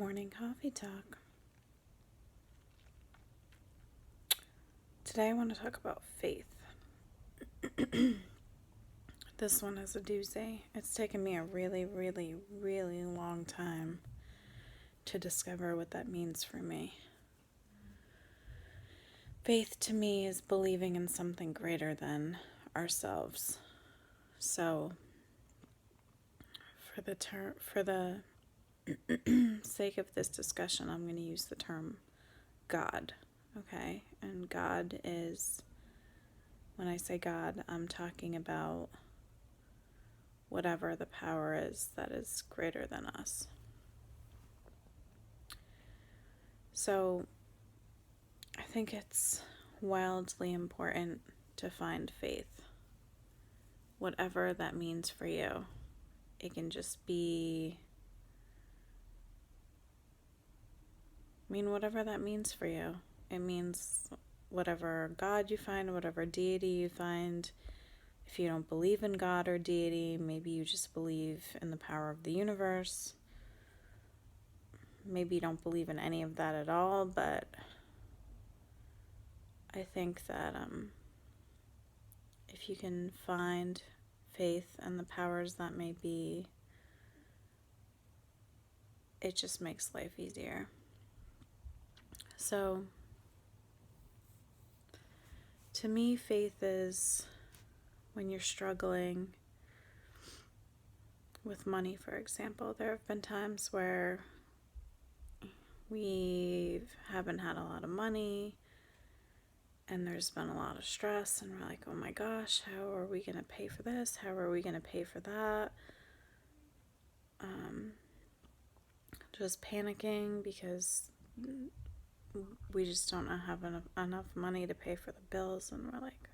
Morning coffee talk. Today I want to talk about faith. This one is a doozy. It's taken me a really, really, really long time to discover what that means for me. Faith to me is believing in something greater than ourselves. So, for the sake of this discussion, I'm going to use the term God. Okay? And God is, when I say God, I'm talking about whatever the power is that is greater than us. So I think it's wildly important to find faith, whatever that means for you. It can just be, whatever that means for you. It means whatever God you find, whatever deity you find. If you don't believe in God or deity, maybe you just believe in the power of the universe. Maybe you don't believe in any of that at all, but I think that if you can find faith and the powers that may be, it just makes life easier. So, to me, faith is when you're struggling with money, for example. There have been times where we haven't had a lot of money and there's been a lot of stress, and we're like, oh my gosh, how are we going to pay for this? How are we going to pay for that? Just panicking because we just don't have enough money to pay for the bills, and we're like,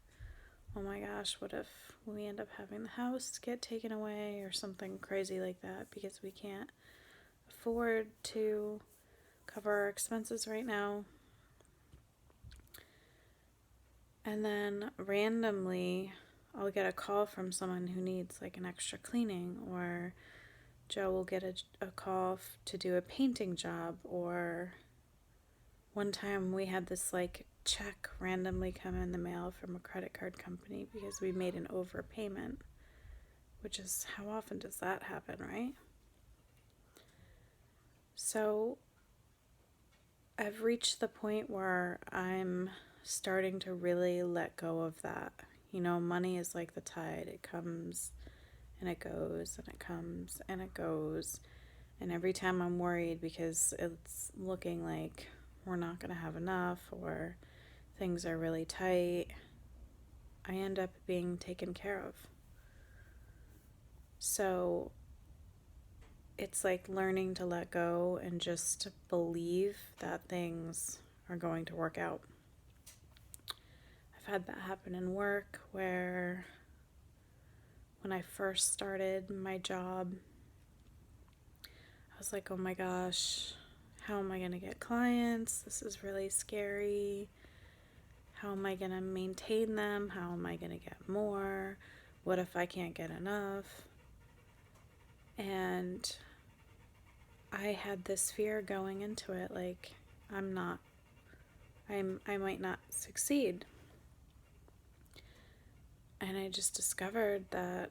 oh my gosh, what if we end up having the house get taken away or something crazy like that because we can't afford to cover our expenses right now. And then randomly I'll get a call from someone who needs like an extra cleaning, or Joe will get a call to do a painting job, or one time we had this like check randomly come in the mail from a credit card company because we made an overpayment, which is, how often does that happen, right? So I've reached the point where I'm starting to really let go of that. Money is like the tide. It comes and it goes and it comes and it goes. And every time I'm worried because it's looking like we're not going to have enough or things are really tight, I end up being taken care of. So it's like learning to let go and just believe that things are going to work out. I've had that happen in work where when I first started my job, I was like, oh my gosh, how am I going to get clients? This is really scary. How am I going to maintain them? How am I going to get more? What if I can't get enough? And I had this fear going into it, like I might not succeed. And I just discovered that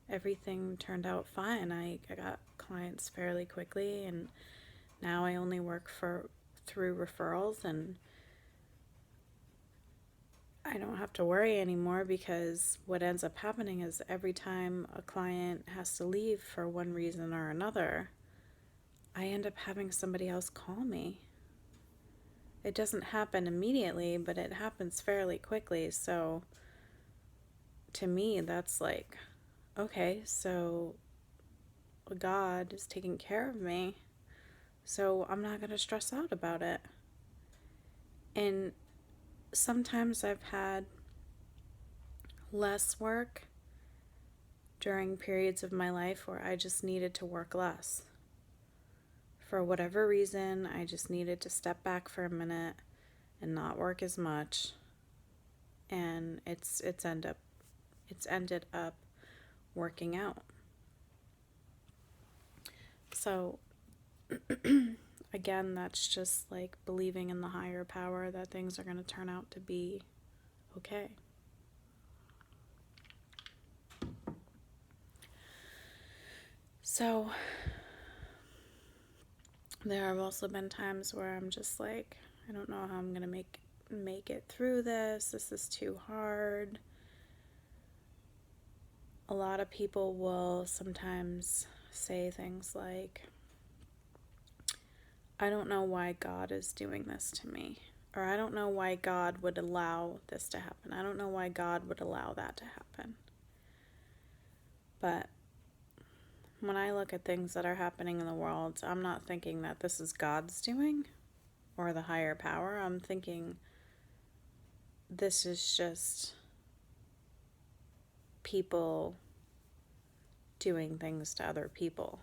everything turned out fine. I got clients fairly quickly, and now I only work through referrals, and I don't have to worry anymore, because what ends up happening is every time a client has to leave for one reason or another, I end up having somebody else call me. It doesn't happen immediately, but it happens fairly quickly. So to me, that's like, okay, so God is taking care of me, so I'm not going to stress out about it. And sometimes I've had less work during periods of my life where I just needed to work less. For whatever reason, I just needed to step back for a minute and not work as much. And it's ended up working out. So Again, that's just like believing in the higher power that things are going to turn out to be okay. So, there have also been times where I'm just like, I don't know how I'm going to make it through this. This is too hard. A lot of people will sometimes say things like, I don't know why God is doing this to me. Or I don't know why God would allow this to happen. I don't know why God would allow that to happen. But when I look at things that are happening in the world, I'm not thinking that this is God's doing or the higher power. I'm thinking this is just people doing things to other people.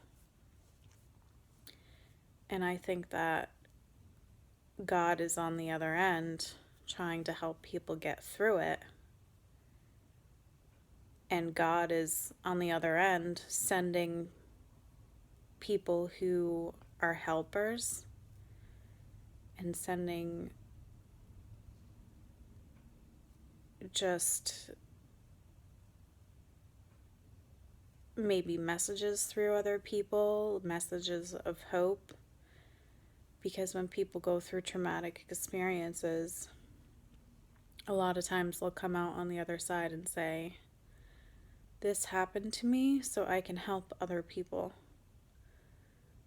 And I think that God is on the other end trying to help people get through it. And God is on the other end sending people who are helpers and sending just maybe messages through other people, messages of hope. Because when people go through traumatic experiences, a lot of times they'll come out on the other side and say, this happened to me so I can help other people.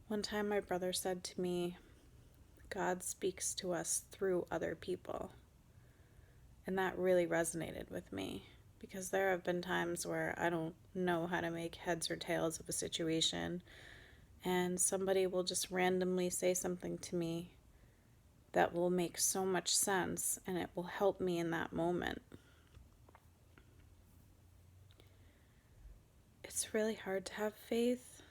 One time my brother said to me, God speaks to us through other people. And that really resonated with me, because there have been times where I don't know how to make heads or tails of a situation, and somebody will just randomly say something to me that will make so much sense, and it will help me in that moment. It's really hard to have faith.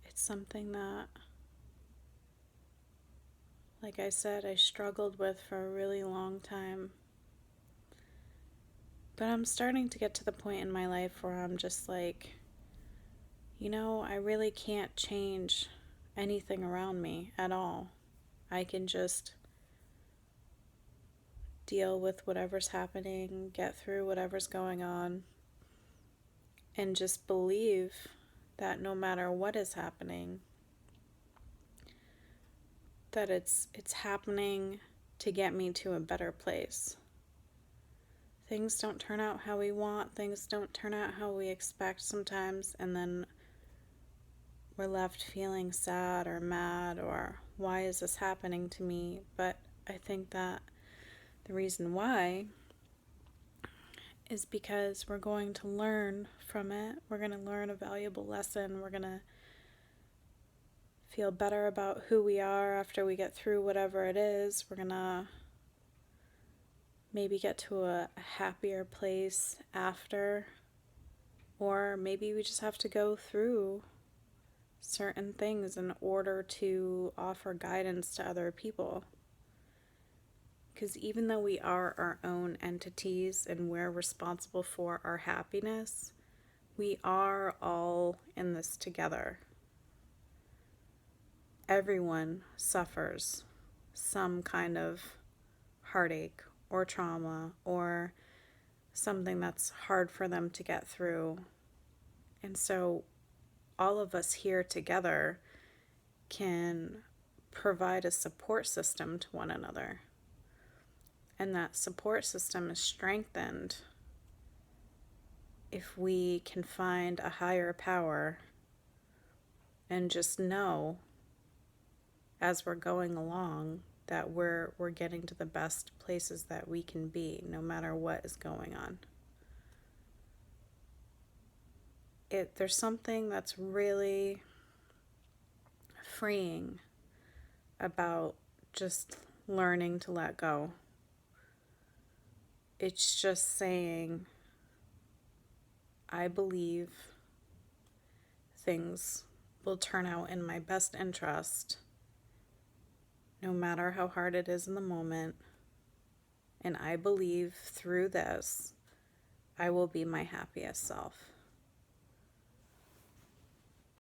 It's something that, like I said, I struggled with for a really long time. But I'm starting to get to the point in my life where I'm just like, I really can't change anything around me at all. I can just deal with whatever's happening, get through whatever's going on, and just believe that no matter what is happening, that it's happening to get me to a better place. Things don't turn out how we want, things don't turn out how we expect sometimes, and then we're left feeling sad or mad or why is this happening to me? But I think that the reason why is because we're going to learn from it. We're going to learn a valuable lesson. We're going to feel better about who we are after we get through whatever it is. We're going to maybe get to a happier place after. Or maybe we just have to go through certain things in order to offer guidance to other people. Because even though we are our own entities and we're responsible for our happiness, we are all in this together. Everyone suffers some kind of heartache or trauma or something that's hard for them to get through. And so all of us here together can provide a support system to one another. And that support system is strengthened if we can find a higher power and just know as we're going along that we're getting to the best places that we can be, no matter what is going on. There's something that's really freeing about just learning to let go. It's just saying, I believe things will turn out in my best interest, no matter how hard it is in the moment. And I believe through this, I will be my happiest self.